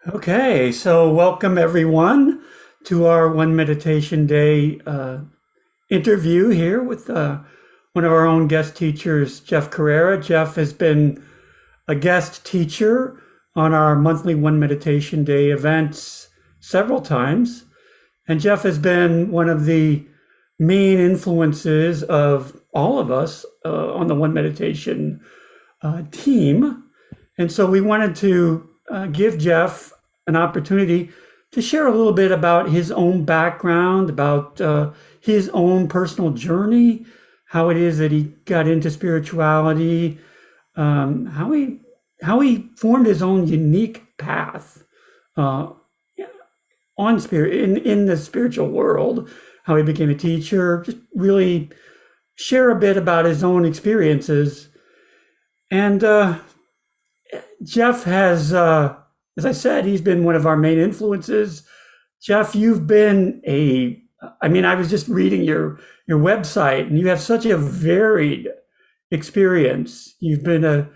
Okay, so welcome everyone to our One Meditation Day interview here with one of our own guest teachers, Jeff Carreira. Jeff has been a guest teacher on our monthly One Meditation Day events several times. And Jeff has been one of the main influences of all of us on the One Meditation team. And so we wanted to give Jeff an opportunity to share a little bit about his own background, about his own personal journey, how it is that he got into spirituality, how he formed his own unique path uh, on spirit in the spiritual world, how he became a teacher, just really share a bit about his own experiences. And Jeff has, as I said, he's been one of our main influences. Jeff, you've been I was just reading your website, and you have such a varied experience. You've been a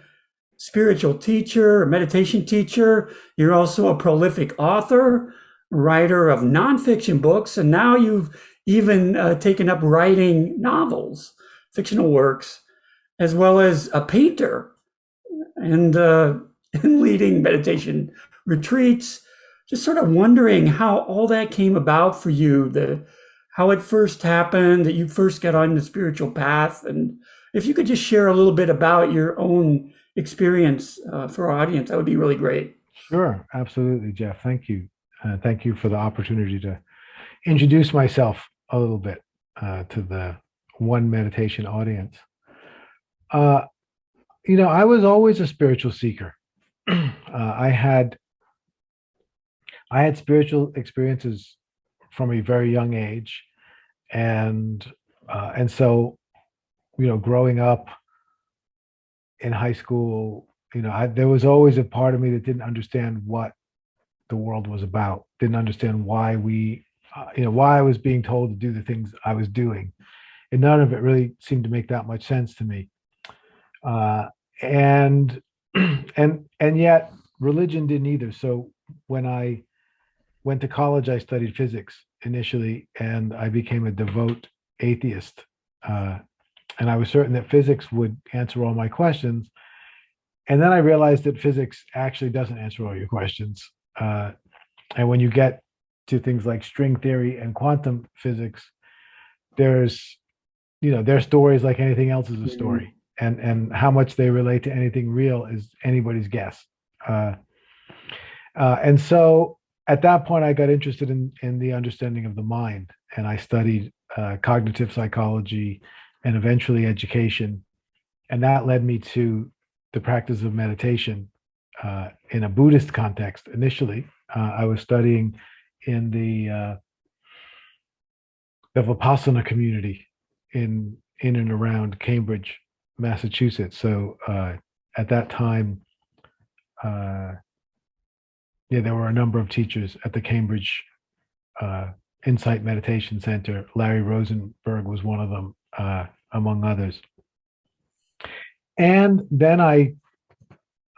spiritual teacher, a meditation teacher. You're also a prolific author, writer of nonfiction books, and now you've even taken up writing novels, fictional works, as well as a painter and and leading meditation retreats. Just sort of wondering how all that came about for you, the how it first happened, that you first got on the spiritual path, and if you could just share a little bit about your own experience for our audience, that would be really great. Sure, absolutely, Jeff. Thank you. Thank you for the opportunity to introduce myself a little bit to the One Meditation audience. Uh, I was always a spiritual seeker. I had spiritual experiences from a very young age, and so growing up in high school, there was always a part of me that didn't understand what the world was about, didn't understand why I was being told to do the things I was doing. And none of it really seemed to make that much sense to me. Uh, and and yet religion didn't either. So when I went to college, I studied physics initially, and I became a devout atheist. Uh, and I was certain that physics would answer all my questions. And then I realized that physics actually doesn't answer all your questions. And when you get to things like string theory and quantum physics, there's, their stories like anything else is a Mm. story. And how much they relate to anything real is anybody's guess. Uh, and so at that point, I got interested in the understanding of the mind, and I studied cognitive psychology and eventually education. And that led me to the practice of meditation in a Buddhist context. Initially, I was studying in the Vipassana community in and around Cambridge, Massachusetts. So at that time, uh, yeah, there were a number of teachers at the Cambridge uh, Insight Meditation Center. Larry Rosenberg was one of them, among others. And then I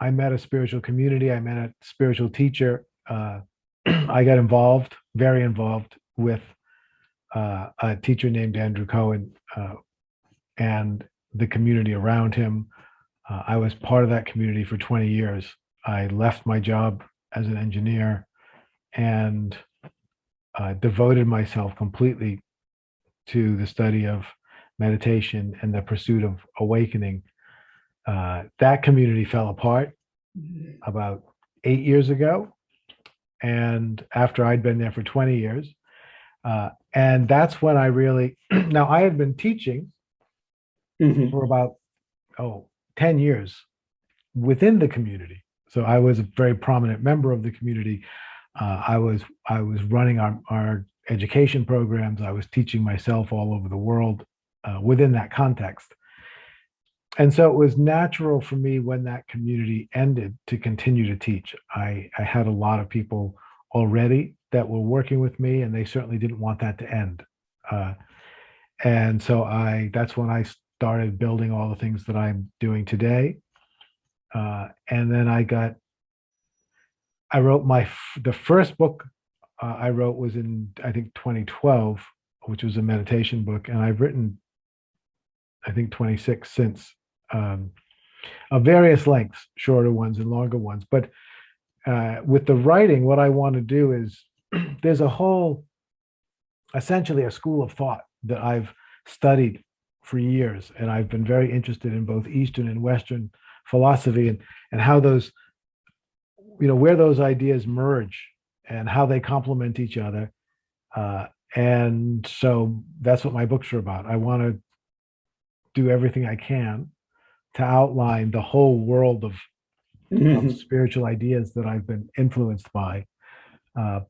met a spiritual community. I met a spiritual teacher. I got involved, very involved, with a teacher named Andrew Cohen and the community around him. I was part of that community for 20 years. I left my job as an engineer and devoted myself completely to the study of meditation and the pursuit of awakening. That community fell apart about 8 years ago. And after I'd been there for 20 years, and that's when I really, now I had been teaching Mhm. for about, 10 years within the community. So I was a very prominent member of the community. I was running our education programs. I was teaching myself all over the world within that context. And so it was natural for me when that community ended to continue to teach. I had a lot of people already that were working with me, and they certainly didn't want that to end. Uh, and so that's when I started building all the things that I'm doing today. And then I got I wrote the first book I wrote was in, I think, 2012, which was a meditation book, and I've written, I think, 26 since, um, of various lengths, shorter ones and longer ones. But with the writing, what I want to do is there's a whole, essentially a school of thought that I've studied for years, and I've been very interested in both Eastern and Western philosophy, and how those, where those ideas merge and how they complement each other. And so that's what my books are about. I want to do everything I can to outline the whole world of spiritual ideas that I've been influenced by. Uh,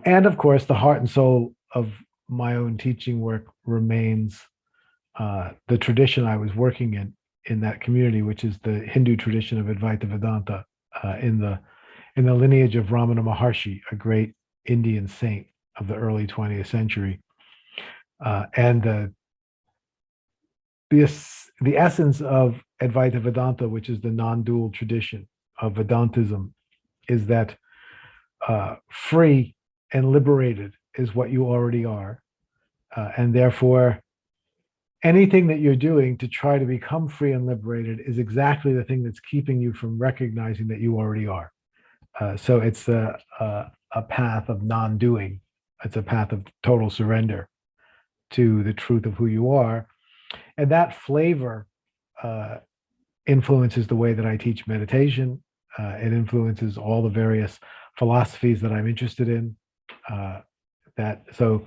and of course, the heart and soul of my own teaching work remains the tradition I was working in that community, which is the Hindu tradition of Advaita Vedanta, in the lineage of Ramana Maharshi, a great Indian saint of the early 20th century. And the essence of Advaita Vedanta, which is the non-dual tradition of Vedantism, is that free and liberated is what you already are. And therefore, anything that you're doing to try to become free and liberated is exactly the thing that's keeping you from recognizing that you already are. So it's a path of non-doing. It's a path of total surrender to the truth of who you are. And that flavor influences the way that I teach meditation. It influences all the various philosophies that I'm interested in. So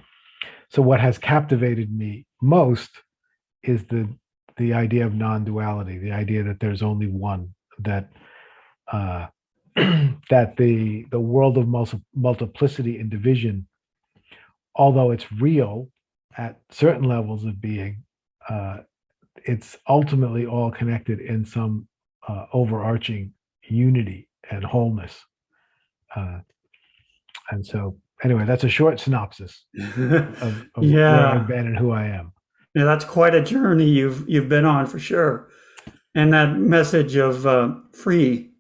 what has captivated me most is the idea of non-duality, the idea that there's only one, that that the world of multiplicity and division, although it's real at certain levels of being, it's ultimately all connected in some overarching unity and wholeness. And so, anyway, that's a short synopsis of where I've been and who I am. Yeah, that's quite a journey you've been on for sure. And that message of free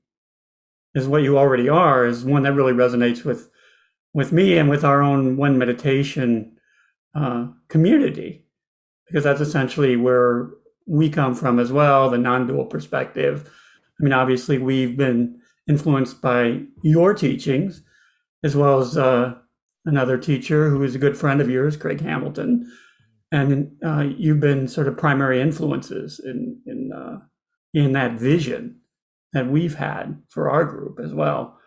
is what you already are is one that really resonates with me and with our own One Meditation community, because that's essentially where we come from as well, the non-dual perspective. I mean, obviously, we've been influenced by your teachings, as well as another teacher who is a good friend of yours, Craig Hamilton. And you've been sort of primary influences in that vision that we've had for our group as well.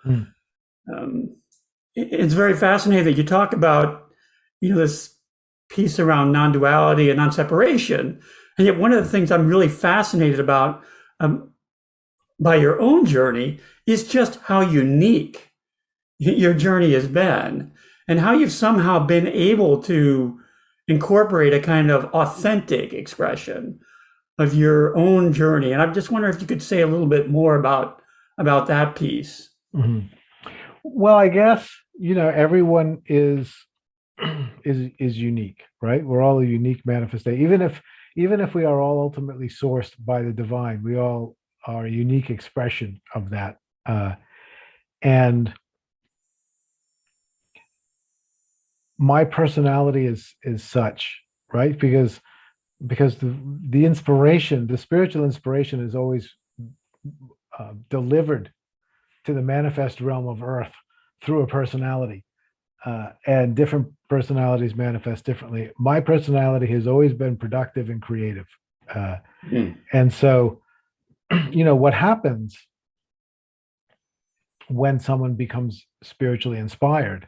It's very fascinating that you talk about, this piece around non-duality and non-separation. And yet one of the things I'm really fascinated about by your own journey is just how unique your journey has been and how you've somehow been able to incorporate a kind of authentic expression of your own journey. And I just wonder if you could say a little bit more about that piece. Mm-hmm. Well, I guess, everyone is unique, right? We're all a unique manifestation. Even if we are all ultimately sourced by the divine, we all are a unique expression of that. And my personality is such, right? Because the inspiration, the spiritual inspiration, is always delivered to the manifest realm of earth through a personality, and different personalities manifest differently. My personality has always been productive and creative, and so what happens when someone becomes spiritually inspired,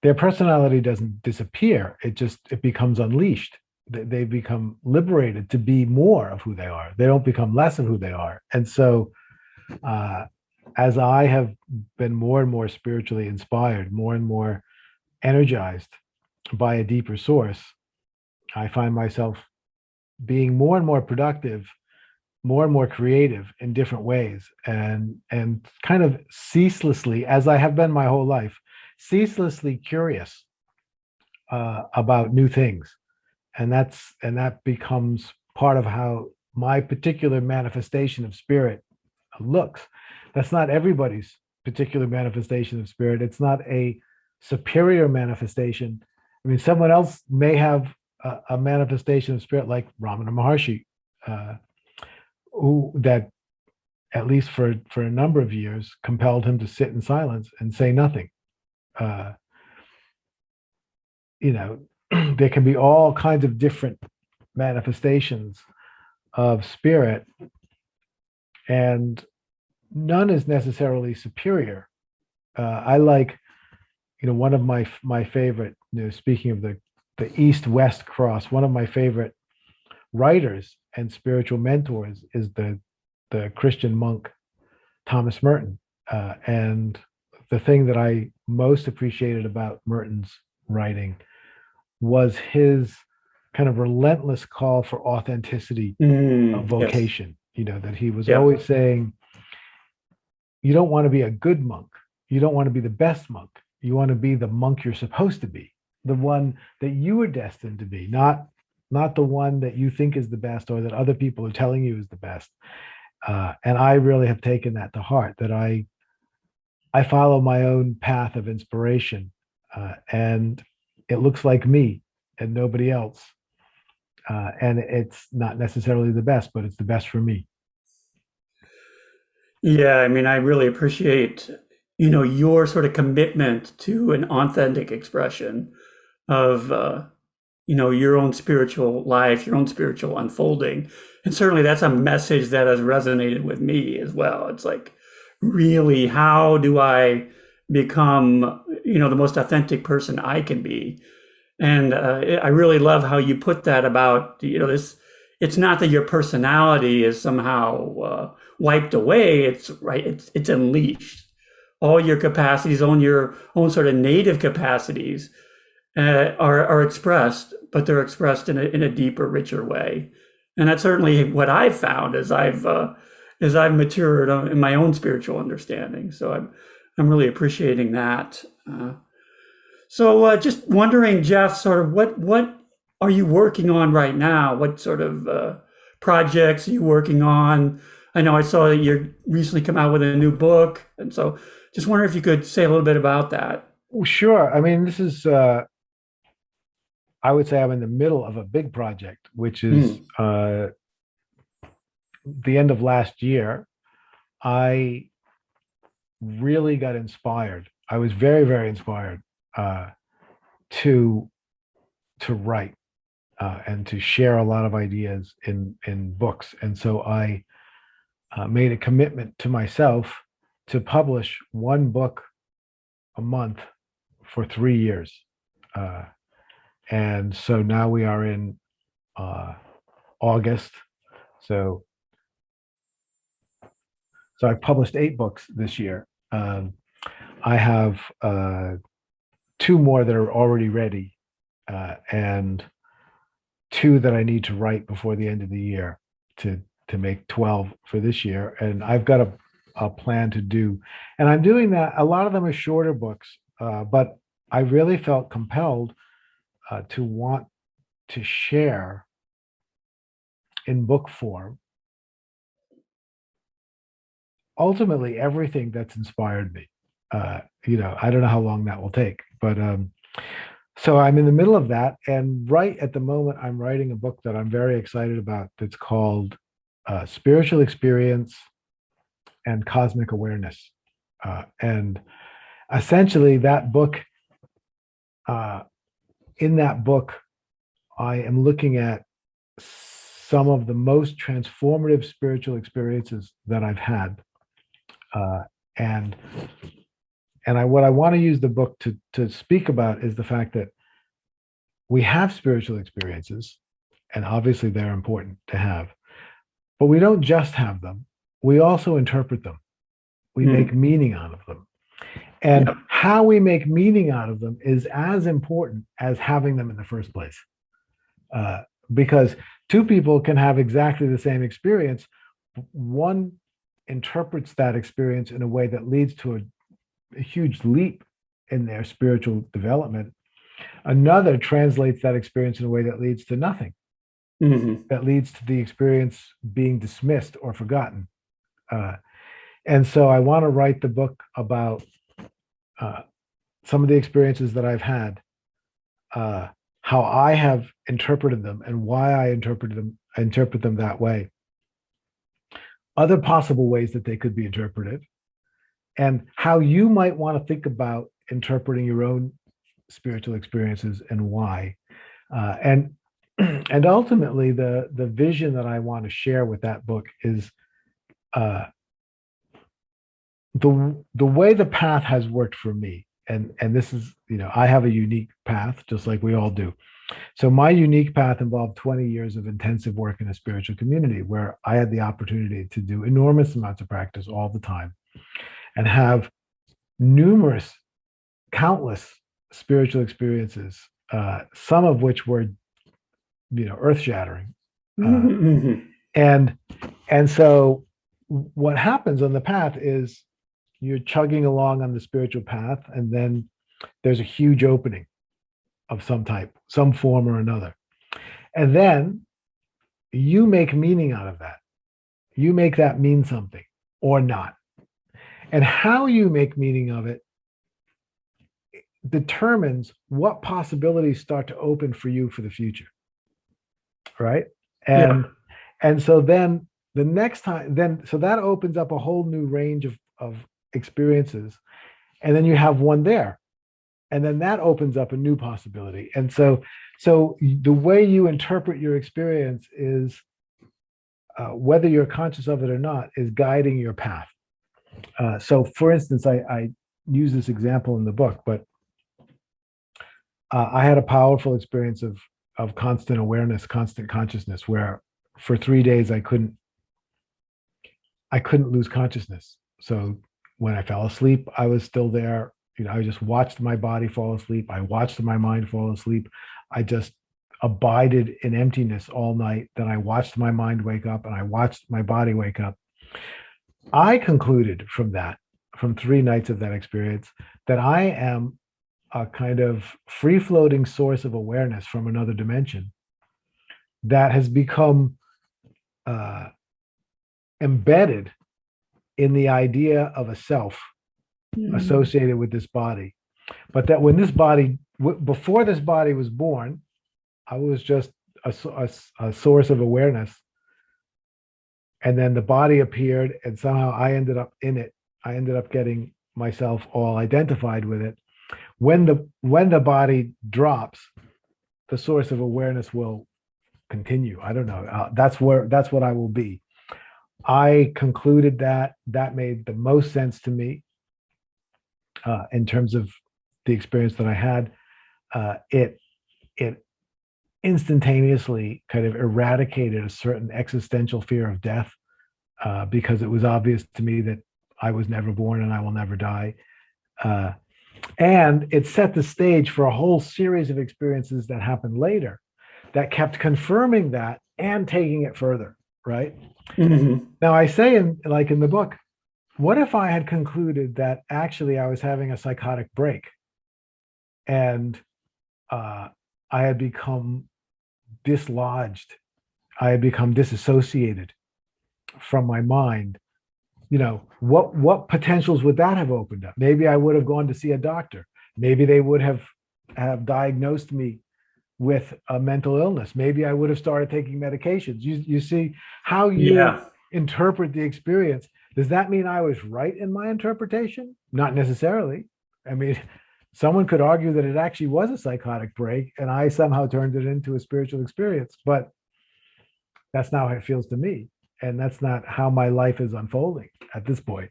their personality doesn't disappear. It becomes unleashed. They become liberated to be more of who they are. They don't become less of who they are. And so as I have been more and more spiritually inspired, more and more energized by a deeper source, I find myself being more and more productive, more and more creative in different ways, and kind of ceaselessly, as I have been my whole life, ceaselessly curious about new things. And that becomes part of how my particular manifestation of spirit looks. That's not everybody's particular manifestation of spirit. It's not a superior manifestation. I mean, someone else may have a manifestation of spirit like Ramana Maharshi, uh, who that at least for a number of years compelled him to sit in silence and say nothing. Uh, you know, there can be all kinds of different manifestations of spirit, and none is necessarily superior. I like, one of my favorite, speaking of the East-West cross, one of my favorite writers and spiritual mentors is the Christian monk Thomas Merton. And the thing that I most appreciated about Merton's writing was his kind of relentless call for authenticity of Yes. vocation. That he was Yep. always saying, you don't want to be a good monk. You don't want to be the best monk. You want to be the monk you're supposed to be, the one that you were destined to be, not the one that you think is the best or that other people are telling you is the best. And I really have taken that to heart, that I follow my own path of inspiration, and it looks like me and nobody else. And it's not necessarily the best, but it's the best for me. Yeah, I mean, I really appreciate, your sort of commitment to an authentic expression of, your own spiritual life, your own spiritual unfolding. And certainly that's a message that has resonated with me as well. It's like, really, how do I become, the most authentic person I can be? And I really love how you put that about, this. It's not that your personality is somehow wiped away. It's right. It's unleashed. All your capacities, on your own sort of native capacities, are expressed, but they're expressed in a deeper, richer way. And that's certainly what I've found as I've matured in my own spiritual understanding. So I'm really appreciating that. So just wondering, Jeff, sort of what are you working on right now? What sort of projects are you working on? I know I saw that you recently come out with a new book, and so just wondering if you could say a little bit about that. Well, sure. I mean, this is, I would say I'm in the middle of a big project, which is Hmm. the end of last year. I really got inspired. I was very, very inspired uh, to write and to share a lot of ideas in books. And so I made a commitment to myself to publish one book a month for 3 years. Uh, and so now we are in August. So I published 8 books this year. I have two more that are already ready, and two that I need to write before the end of the year to make 12 for this year. And I've got a plan to do, and I'm doing that. A lot of them are shorter books, but I really felt compelled to want to share in book form ultimately everything that's inspired me. I don't know how long that will take, but so I'm in the middle of that, and right at the moment, I'm writing a book that I'm very excited about. That's called "Spiritual Experience and Cosmic Awareness," and essentially, that book. Uh, in that book, I am looking at some of the most transformative spiritual experiences that I've had, uh, and what I want to use the book to speak about is the fact that we have spiritual experiences, and obviously they're important to have, but we don't just have them. We also interpret them. We make Hmm. meaning out of them. And Yep. how we make meaning out of them is as important as having them in the first place. Because two people can have exactly the same experience. One interprets that experience in a way that leads to a huge leap in their spiritual development. Another translates that experience in a way that leads to nothing, Hmm. that leads to the experience being dismissed or forgotten. Uh, And so I want to write the book about uh, some of the experiences that I've had, how I have interpreted them and why I interpret them that way, other possible ways that they could be interpreted, and how you might want to think about interpreting your own spiritual experiences and why. And and ultimately, the vision that I want to share with that book is uh, the way the path has worked for me. And this is, I have a unique path, just like we all do. So my unique path involved 20 years of intensive work in a spiritual community where I had the opportunity to do enormous amounts of practice all the time and have numerous, countless spiritual experiences, some of which were, earth shattering. And so what happens on the path is you're chugging along on the spiritual path, and then there's a huge opening of some type, some form or another. And then you make meaning out of that. You make that mean something or not. And how you make meaning of it determines what possibilities start to open for you for the future. Right? And so then the next time, so that opens up a whole new range of experiences. And then you have one there. And then that opens up a new possibility. And so the way you interpret your experience is, whether you're conscious of it or not, is guiding your path. So for instance, I use this example in the book, but I had a powerful experience of constant awareness, constant consciousness, where for 3 days I couldn't lose consciousness. So when I fell asleep, I was still there. I just watched my body fall asleep. I watched my mind fall asleep. I just abided in emptiness all night. Then I watched my mind wake up and I watched my body wake up. I concluded from 3 nights of that experience, that I am a kind of free-floating source of awareness from another dimension that has become embedded in the idea of a self associated with this body. But that when this body, before this body was born, I was just a source of awareness. And then the body appeared, and somehow I ended up in it. I ended up getting myself all identified with it. When the body drops, the source of awareness will continue. I don't know. That's what I will be. I concluded that made the most sense to me in terms of the experience that I had. It instantaneously kind of eradicated a certain existential fear of death, because it was obvious to me that I was never born and I will never die. And it set the stage for a whole series of experiences that happened later that kept confirming that and taking it further, right? Now I say in the book, what if I had concluded that actually I was having a psychotic break and I had become dislodged, I had become disassociated from my mind? What potentials would that have opened up? Maybe I would have gone to see a doctor. Maybe they would have diagnosed me with a mental illness. Maybe I would have started taking medications. You see how you interpret the experience. Does that mean I was right in my interpretation? Not necessarily. I mean, someone could argue that it actually was a psychotic break and I somehow turned it into a spiritual experience, but that's not how it feels to me. And that's not how my life is unfolding at this point.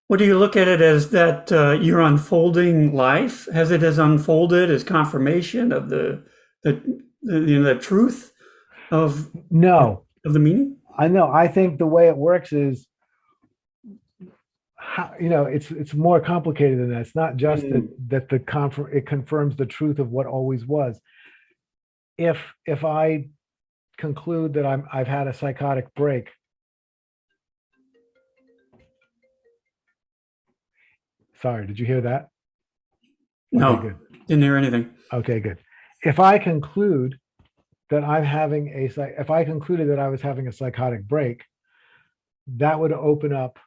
What do you look at it as, that you're unfolding life? Has it as unfolded as confirmation of the truth of No, the meaning? I know. I think the way it works is how, it's more complicated than that. It's not just that it confirms the truth of what always was. If I conclude that I've had a psychotic break, sorry, did you hear that? No, okay, good. Didn't hear anything. Okay, good. If I conclude that if I concluded that I was having a psychotic break, that would open up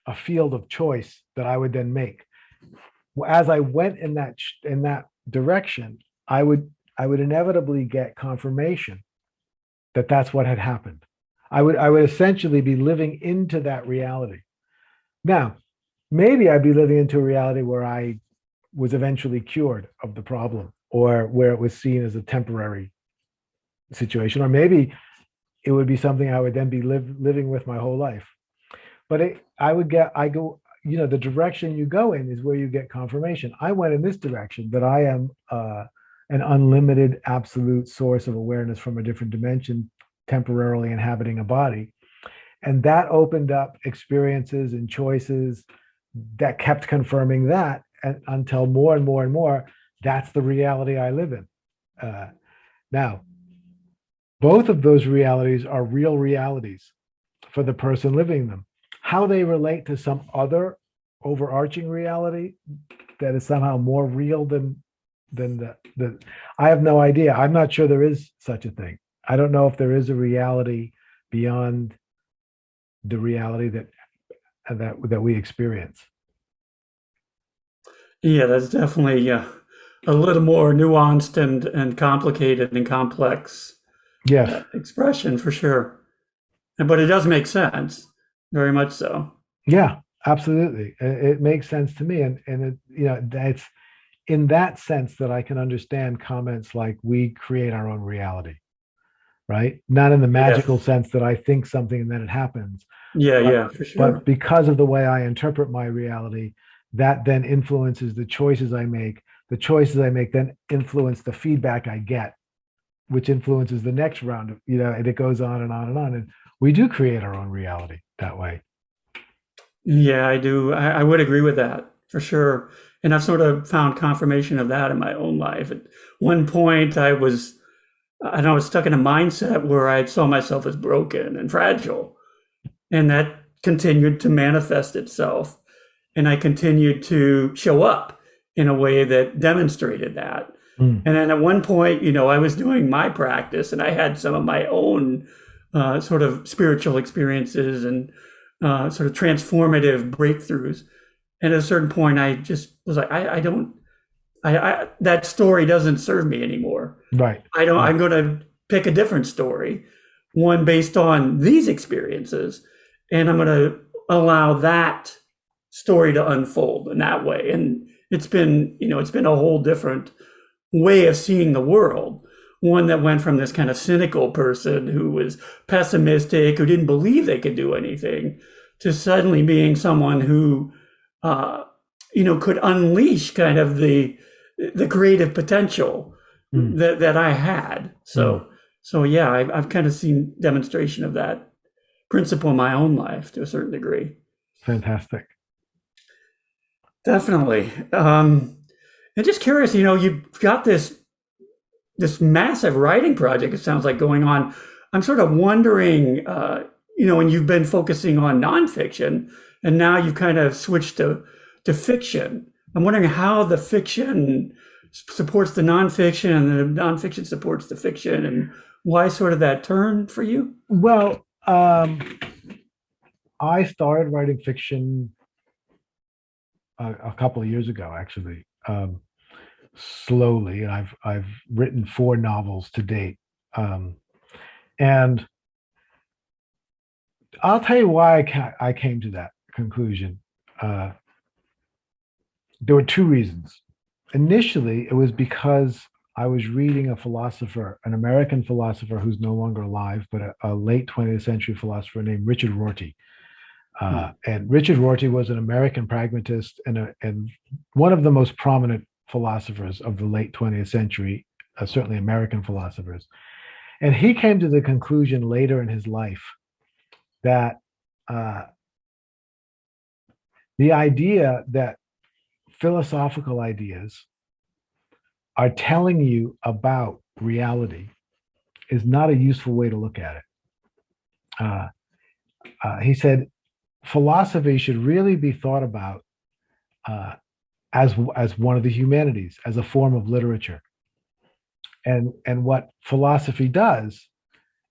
a field of choice that I would then make. As I went in that direction, I would inevitably get confirmation that that's what had happened. I would essentially be living into that reality. Now, maybe I'd be living into a reality where I was eventually cured of the problem, or where it was seen as a temporary situation, or maybe it would be something I would then be living with my whole life. But I go, the direction you go in is where you get confirmation. I went in this direction, that I am an unlimited absolute source of awareness from a different dimension, temporarily inhabiting a body. And that opened up experiences and choices that kept confirming that, until more and more and more, that's the reality I live in. Now, both of those realities are real realities for the person living them. How they relate to some other overarching reality that is somehow more real than the I have no idea. I'm not sure there is such a thing. I don't know if there is a reality beyond the reality that we experience. Yeah, that's definitely a little more nuanced and complicated and complex Yes. expression for sure. But it does make sense, very much so. Yeah, absolutely. It makes sense to me. And that's in that sense that I can understand comments like, we create our own reality, right? Not in the Yeah, magical sense that I think something and then it happens, yeah, but yeah, for but sure. because of the way I interpret my reality, that then influences the choices I make. The choices I make then influence the feedback I get, which influences the next round of, and it goes on and on and on. And we do create our own reality that way. Yeah, I do. I would agree with that for sure. And I've sort of found confirmation of that in my own life. At one point, I was stuck in a mindset where I saw myself as broken and fragile. And that continued to manifest itself. And I continued to show up in a way that demonstrated that. Mm, And then at one point, I was doing my practice and I had some of my own sort of spiritual experiences and sort of transformative breakthroughs. And at a certain point, I just was like, I don't, that story doesn't serve me anymore. right. I don't, Right. I'm going to pick a different story, one based on these experiences, and I'm going to allow that story to unfold in that way. And it's been a whole different way of seeing the world. One that went from this kind of cynical person who was pessimistic, who didn't believe they could do anything, to suddenly being someone who, uh, could unleash kind of the creative potential Mm, that I had. mm, So yeah, I've kind of seen demonstration of that principle in my own life to a certain degree. fantastic. Definitely. And just curious, you've got this massive writing project, it sounds like, going on. I'm sort of wondering, when you've been focusing on nonfiction and now you've kind of switched to fiction. I'm wondering how the fiction supports the nonfiction and the nonfiction supports the fiction, and why sort of that turn for you? Well, I started writing fiction a couple of years ago, actually, slowly. And I've written 4 novels to date. And I'll tell you why I came to that conclusion. Uh, there were 2 reasons. Initially, it was because I was reading a philosopher, an American philosopher who's no longer alive, but a late 20th century philosopher named Richard Rorty. And Richard Rorty was an American pragmatist and one of the most prominent philosophers of the late 20th century, certainly American philosophers. And he came to the conclusion later in his life that uh, the idea that philosophical ideas are telling you about reality is not a useful way to look at it. He said philosophy should really be thought about uh, as one of the humanities, as a form of literature. And what philosophy does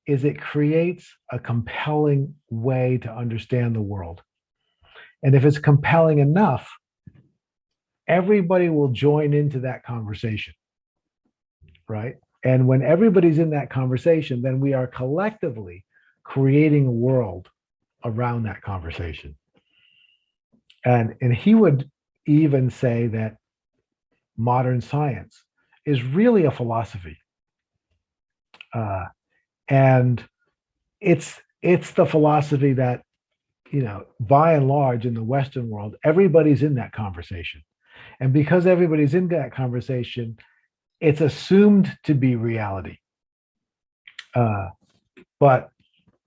is it creates a compelling way to understand the world. And if it's compelling enough, everybody will join into that conversation, right? And when everybody's in that conversation, then we are collectively creating a world around that conversation. And he would even say that modern science is really a philosophy. And it's the philosophy that, by and large in the Western world, everybody's in that conversation. And because everybody's in that conversation, it's assumed to be reality. But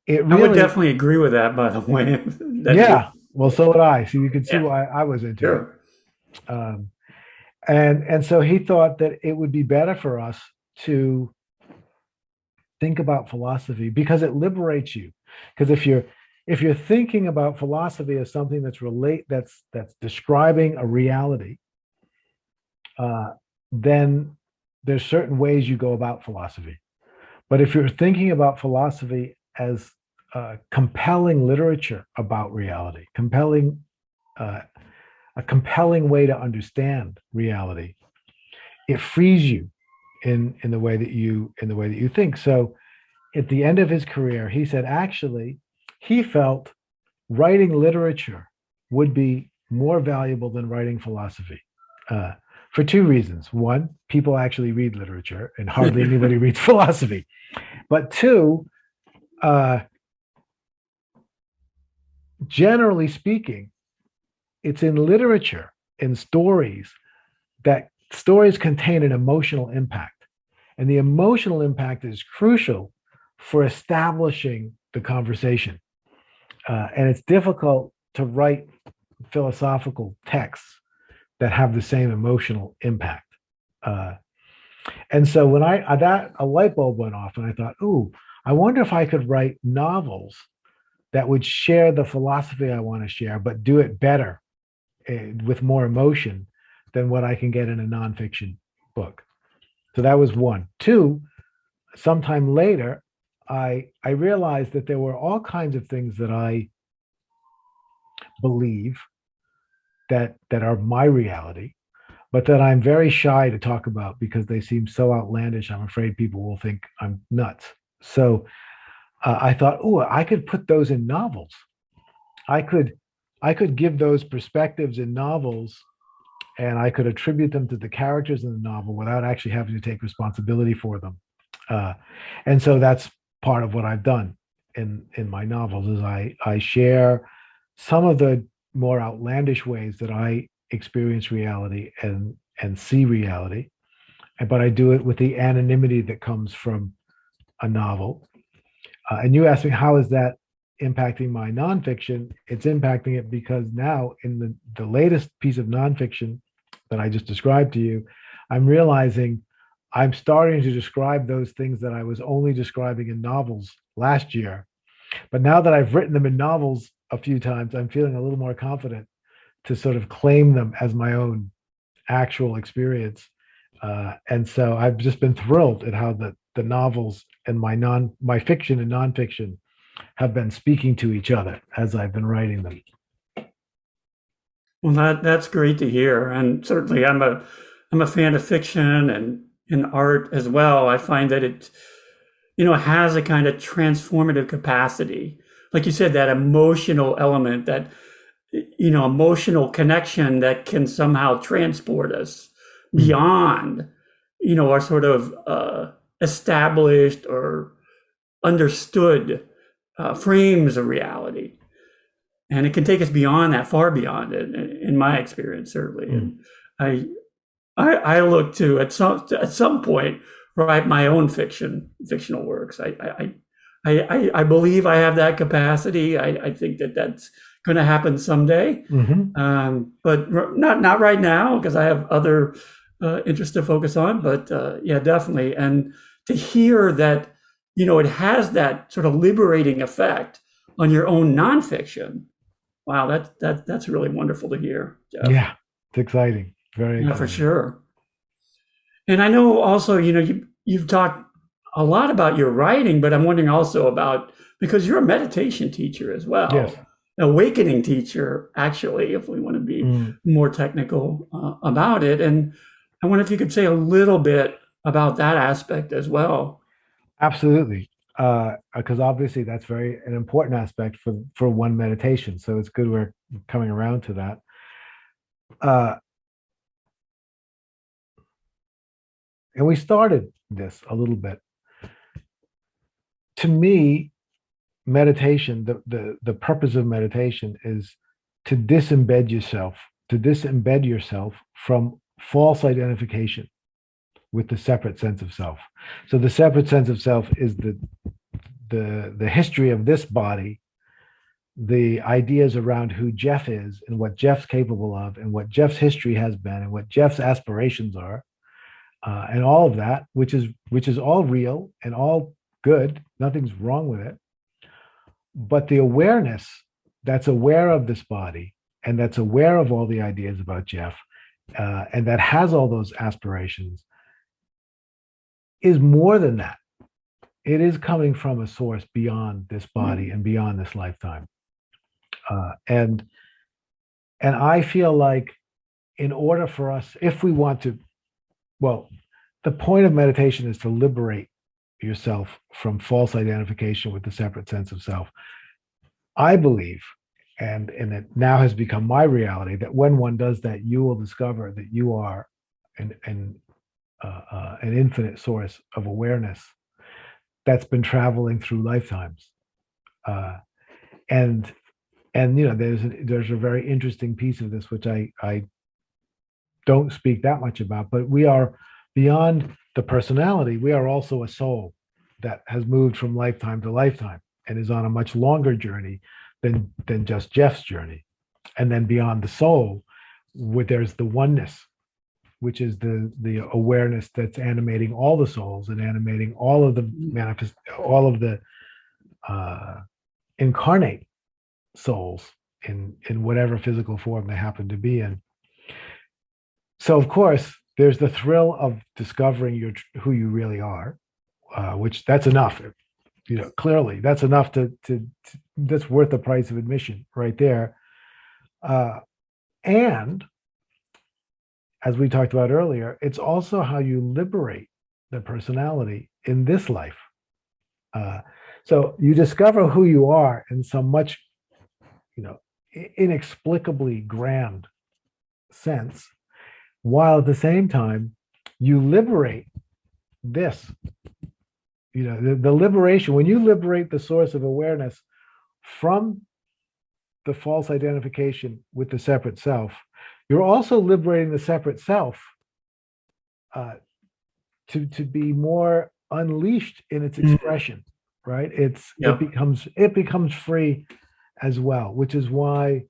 it really, I would definitely agree with that, by the way. yeah. Well, so would I. So you can see Yeah, why I was into sure. it. And so he thought that it would be better for us to think about philosophy because it liberates you. Because if you're thinking about philosophy as something that's describing a reality, then there's certain ways you go about philosophy. But if you're thinking about philosophy as compelling literature about reality, a compelling way to understand reality, it frees you in the way that you think. So at the end of his career, he said actually he felt writing literature would be more valuable than writing philosophy. For two reasons. One, people actually read literature and hardly anybody reads philosophy. But two, generally speaking, it's in literature, in stories, that stories contain an emotional impact. And the emotional impact is crucial for establishing the conversation. And it's difficult to write philosophical texts that have the same emotional impact. And so when a light bulb went off, and I thought, "Ooh, I wonder if I could write novels that would share the philosophy I want to share, but do it better with more emotion than what I can get in a nonfiction book." So that was one. Two, sometime later, I realized that there were all kinds of things that I believe that are my reality, but that I'm very shy to talk about because they seem so outlandish. I'm afraid people will think I'm nuts. So I thought, oh, I could put those in novels. I could give those perspectives in novels, and I could attribute them to the characters in the novel without actually having to take responsibility for them. And so that's part of what I've done in my novels is I share some of the more outlandish ways that I experience reality and see reality, but I do it with the anonymity that comes from a novel. And you asked me, how is that impacting my nonfiction? It's impacting it because now in the latest piece of nonfiction that I just described to you, I'm realizing I'm starting to describe those things that I was only describing in novels last year. But now that I've written them in novels a few times, I'm feeling a little more confident to sort of claim them as my own actual experience. And so I've just been thrilled at how the novels and my fiction and nonfiction have been speaking to each other as I've been writing them. Well, that's great to hear, and certainly I'm a fan of fiction and in art as well. I find that it has a kind of transformative capacity, like you said, that emotional element, that emotional connection that can somehow transport us beyond our sort of established or understood frames of reality. And it can take us beyond that, far beyond it, in my experience, certainly. And I look to at some point write my own fictional works. I believe I have that capacity. I think that that's going to happen someday, but not right now because I have other interests to focus on. But yeah, definitely. And to hear that it has that sort of liberating effect on your own nonfiction. Wow, that's really wonderful to hear, Jeff. Yeah, it's exciting. Very Yeah, for exciting. sure. And I know also, you've talked a lot about your writing, but I'm wondering also about, because you're a meditation teacher as Yes. well, awakening teacher, actually, if we want to be Mm, more technical about it. And I wonder if you could say a little bit about that aspect as well. absolutely. Because obviously that's very an important aspect for one meditation. So it's good we're coming around to that. Uh, and we started this a little bit. To me, meditation, the purpose of meditation is to disembed yourself from false identification with the separate sense of self. So the separate sense of self is the history of this body, the ideas around who Jeff is and what Jeff's capable of and what Jeff's history has been and what Jeff's aspirations are, and all of that, which is all real and all good. Nothing's wrong with it. But the awareness that's aware of this body and that's aware of all the ideas about Jeff, and that has all those aspirations is more than that. It is coming from a source beyond this body and beyond this lifetime. And I feel like in order for us, if we want to, well, the point of meditation is to liberate yourself from false identification with the separate sense of self. I believe, and it now has become my reality, that when one does that, you will discover that you are an infinite source of awareness that's been traveling through lifetimes. Uh, and there's a very interesting piece of this which I don't speak that much about, but we are beyond the personality. We are also a soul that has moved from lifetime to lifetime and is on a much longer journey than just Jeff's journey. And then beyond the soul, where there's the oneness, which is the awareness that's animating all the souls and animating all of the incarnate souls in whatever physical form they happen to be in. So of course, there's the thrill of discovering who you really are, which that's enough. Clearly that's enough to that's worth the price of admission right there. And as we talked about earlier, it's also how you liberate the personality in this life. So you discover who you are in some much, inexplicably grand sense, while at the same time you liberate this. The liberation, when you liberate the source of awareness from the false identification with the separate self, you're also liberating the separate self to be more unleashed in its expression, right? Yep. It becomes free as well, which is why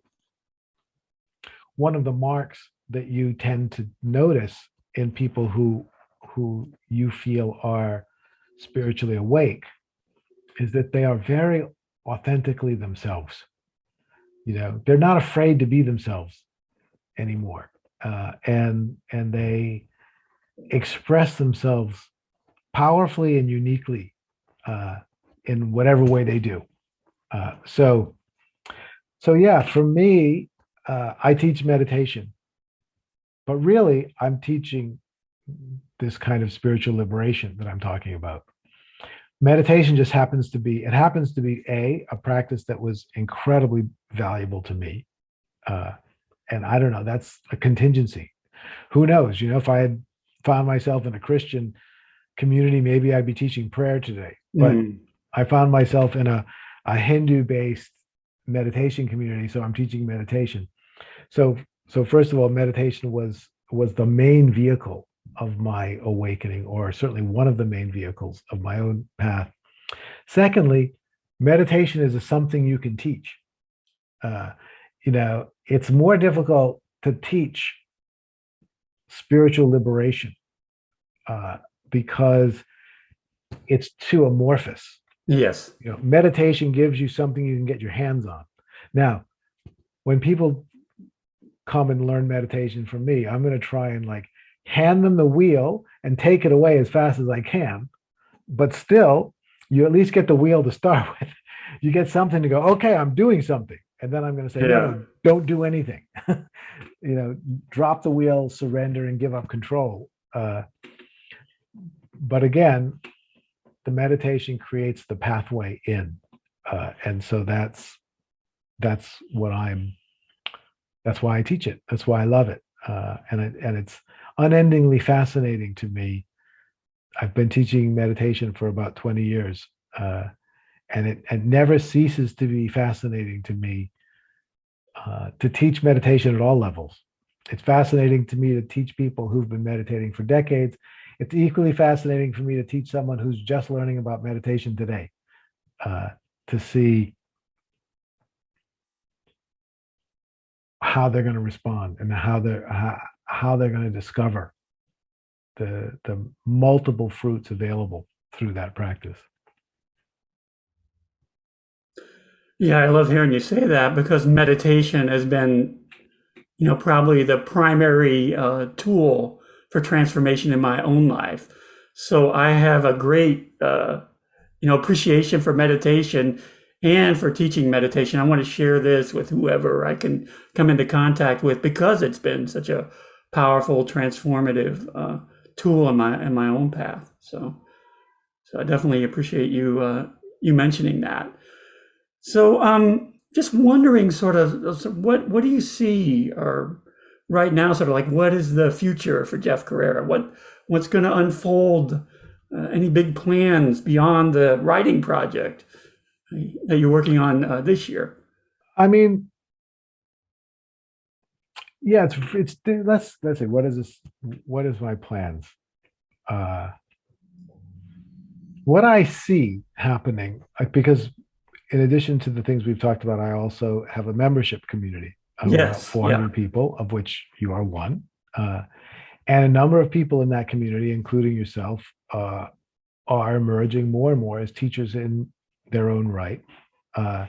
one of the marks that you tend to notice in people who you feel are spiritually awake is that they are very authentically themselves. They're not afraid to be themselves anymore, and they express themselves powerfully and uniquely in whatever way they do. So yeah, for me, I teach meditation, but really I'm teaching this kind of spiritual liberation that I'm talking about. Meditation just happens to be a practice that was incredibly valuable to me. And I don't know, that's a contingency. Who knows? If I had found myself in a Christian community, maybe I'd be teaching prayer today. But I found myself in a Hindu-based meditation community, so I'm teaching meditation. So first of all, meditation was the main vehicle of my awakening, or certainly one of the main vehicles of my own path. Secondly, meditation is something you can teach. It's more difficult to teach spiritual liberation because it's too amorphous. Yes. Meditation gives you something you can get your hands on. Now, when people come and learn meditation from me, I'm going to try and hand them the wheel and take it away as fast as I can, but still, you at least get the wheel to start with. You get something to go, okay, I'm doing something. And then I'm going to say, no, Yeah. no, don't do anything. Drop the wheel, surrender, and give up control. But again, the meditation creates the pathway in. And so that's what that's why I teach it. That's why I love it. And it's unendingly fascinating to me. I've been teaching meditation for about 20 years. And it never ceases to be fascinating to me to teach meditation at all levels. It's fascinating to me to teach people who've been meditating for decades. It's equally fascinating for me to teach someone who's just learning about meditation today, to see how they're going to respond and how they're going to discover the multiple fruits available through that practice. Yeah, I love hearing you say that because meditation has been, probably the primary tool for transformation in my own life. So I have a great, appreciation for meditation and for teaching meditation. I want to share this with whoever I can come into contact with because it's been such a powerful, transformative tool in my own path. So I definitely appreciate you mentioning that. So just wondering sort of what do you see or right now sort of like what is the future for Jeff Carreira? What's going to unfold? Any big plans beyond the writing project that you're working on this year? I mean, yeah, it's let's say what is this? What is my plans? Uh, what I see happening, because in addition to the things we've talked about, I also have a membership community of about Yes, yeah, 400 people, of which you are one. Uh, and a number of people in that community, including yourself, are emerging more and more as teachers in their own right. Uh,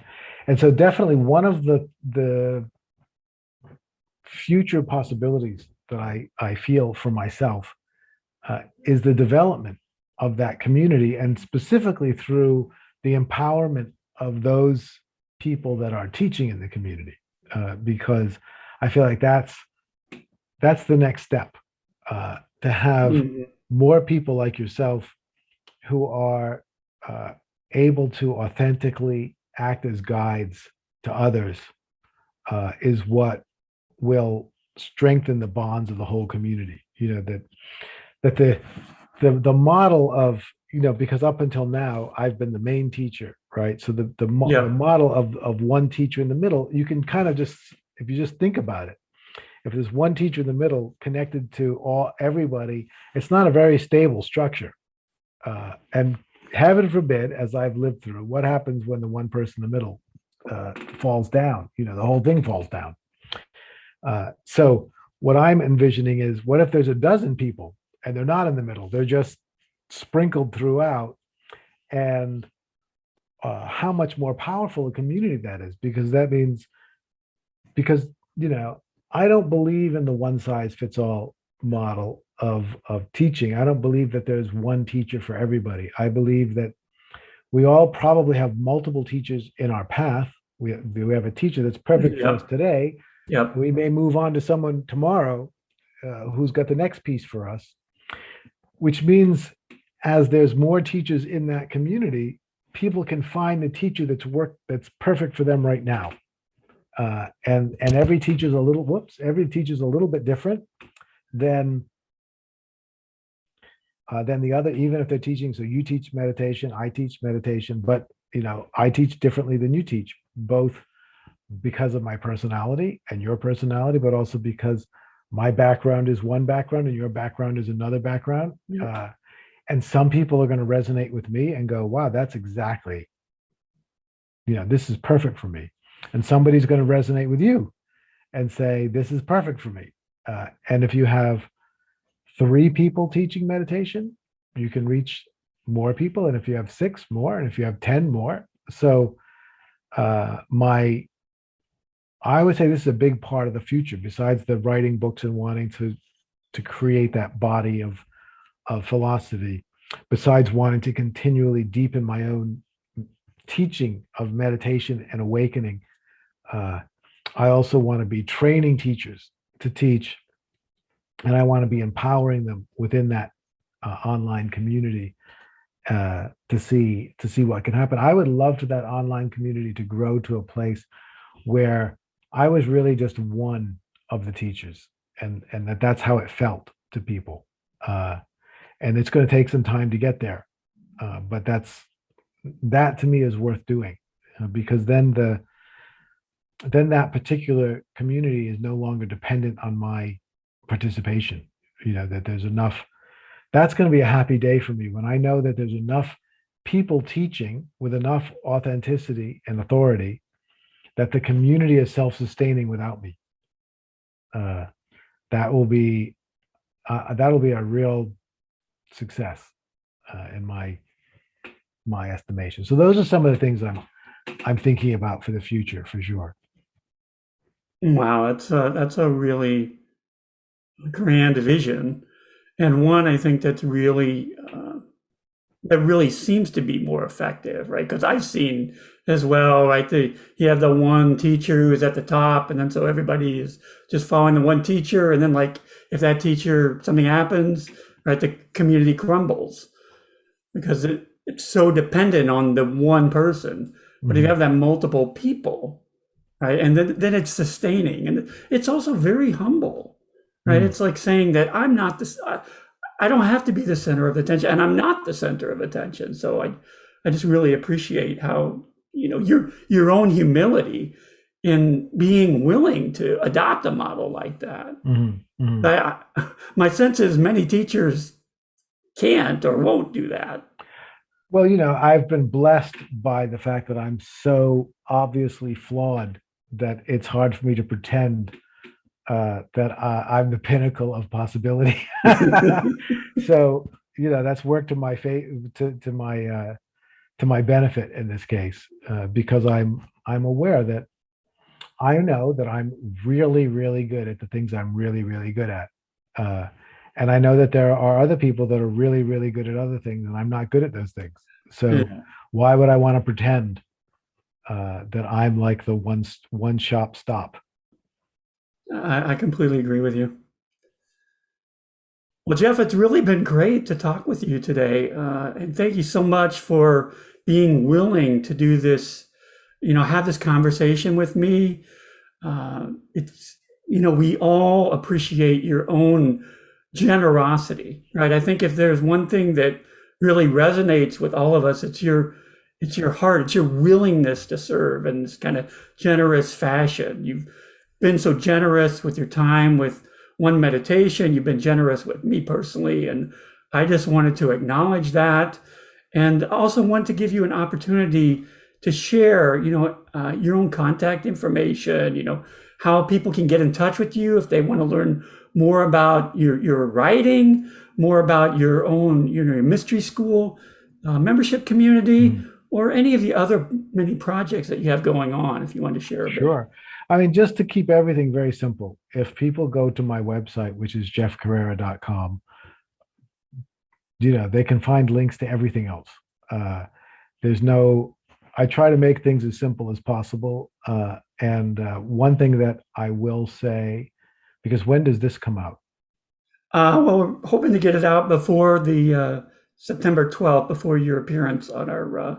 and so definitely one of the future possibilities that I feel for myself is the development of that community, and specifically through the empowerment of those people that are teaching in the community, because I feel like that's the next step, to have mhm, more people like yourself who are able to authentically act as guides to others, is what will strengthen the bonds of the whole community. That the model of, because up until now I've been the main teacher, right? So the yeah, model of one teacher in the middle, you can kind of just, if you just think about it, if there's one teacher in the middle connected to everybody, it's not a very stable structure. And heaven forbid, as I've lived through, what happens when the one person in the middle falls down? The whole thing falls down. So what I'm envisioning is, what if there's a dozen people and they're not in the middle? They're just sprinkled throughout, and how much more powerful a community that is, because that means, because I don't believe in the one size fits all model of teaching. I don't believe that there's one teacher for everybody. I believe that we all probably have multiple teachers in our path. We have a teacher that's perfect for us yep, today. yep, We may move on to someone tomorrow who's got the next piece for us, which means as there's more teachers in that community, people can find the teacher that's perfect for them right now. And every teacher's a little every teacher's a little bit different than the other, even if they're teaching. So you teach meditation, I teach meditation, but I teach differently than you teach, both because of my personality and your personality, but also because my background is one background and your background is another background. yep, And some people are going to resonate with me and go, wow, that's exactly, this is perfect for me. And somebody's going to resonate with you and say, this is perfect for me. And if you have 3 people teaching meditation, you can reach more people. And if you have 6 more, and if you have 10 more. So I would say this is a big part of the future, besides the writing books and wanting to create that body of philosophy, besides wanting to continually deepen my own teaching of meditation and awakening, uh, I also want to be training teachers to teach, and I want to be empowering them within that online community to see what can happen. I would love for that online community to grow to a place where I was really just one of the teachers, and that's how it felt to people. Uh, and it's going to take some time to get there, but that to me is worth doing, because then that particular community is no longer dependent on my participation. That there's enough. That's going to be a happy day for me when I know that there's enough people teaching with enough authenticity and authority that the community is self-sustaining without me. Uh, that will be that'll be a real success in my estimation. So those are some of the things I'm thinking about for the future, for sure. Wow, that's a really grand vision, and one I think that really seems to be more effective, right? Because I've seen as well, right? You have the one teacher who's at the top, and then so everybody is just following the one teacher, and then like if that teacher something happens, right, the community crumbles because it's so dependent on the one person. But if you Mhm. have that multiple people, right, and then it's sustaining, and it's also very humble, right? Mm. It's like saying that I'm not this. I don't have to be the center of attention, and I'm not the center of attention. So I just really appreciate how, your own humility in being willing to adopt a model like that. Mhm. Mhm. My sense is many teachers can't or won't do that. Well, I've been blessed by the fact that I'm so obviously flawed that it's hard for me to pretend that I'm the pinnacle of possibility. So, that's worked to my to my benefit in this case, because I'm aware that I know that I'm really, really good at the things I'm really, really good at. Uh, and I know that there are other people that are really, really good at other things, and I'm not good at those things. So Yeah, why would I want to pretend that I'm like the one shop stop? I completely agree with you. Well, Jeff, it's really been great to talk with you today. And thank you so much for being willing to do this, have this conversation with me. It's, we all appreciate your own generosity, right? I think if there's one thing that really resonates with all of us, it's your heart, it's your willingness to serve in this kind of generous fashion. You've been so generous with your time with one meditation. You've been generous with me personally. And I just wanted to acknowledge that and also want to give you an opportunity to share, your own contact information, how people can get in touch with you if they want to learn more about your writing, more about your own, your mystery school membership community, Mhm. or any of the other many projects that you have going on, if you want to share a bit. Sure. I mean, just to keep everything very simple, if people go to my website, which is jeffcarreira.com, they can find links to everything else. Uh, there's no, I try to make things as simple as possible. And one thing that I will say, because when does this come out? Well, we're hoping to get it out before the September 12th, before your appearance on our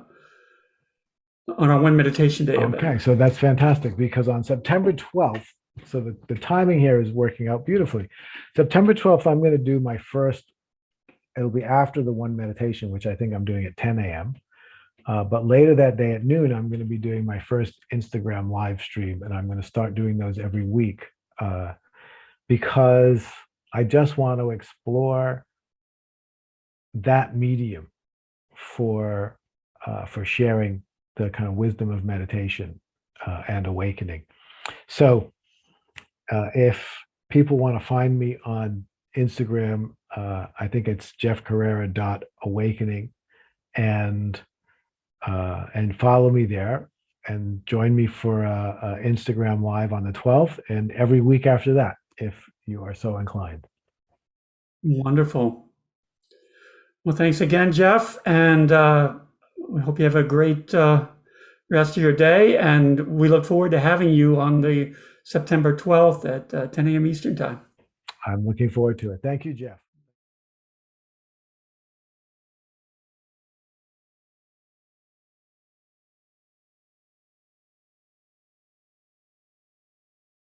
One Meditation Day event. Okay, so that's fantastic because on September 12th, so the timing here is working out beautifully. September 12th, I'm going to do my first, it'll be after the one meditation, which I think I'm doing at 10 a.m. But later that day at noon, I'm going to be doing my first Instagram live stream, and I'm going to start doing those every week because I just want to explore that medium for sharing the kind of wisdom of meditation and awakening. So if people want to find me on Instagram, I think it's jeffcarreira.awakening, and follow me there and join me for a Instagram live on the 12th and every week after that, if you are so inclined. Wonderful. Well, thanks again, Jeff, and we hope you have a great rest of your day. And we look forward to having you on the September 12th at 10 a.m. Eastern Time. I'm looking forward to it. Thank you, Jeff.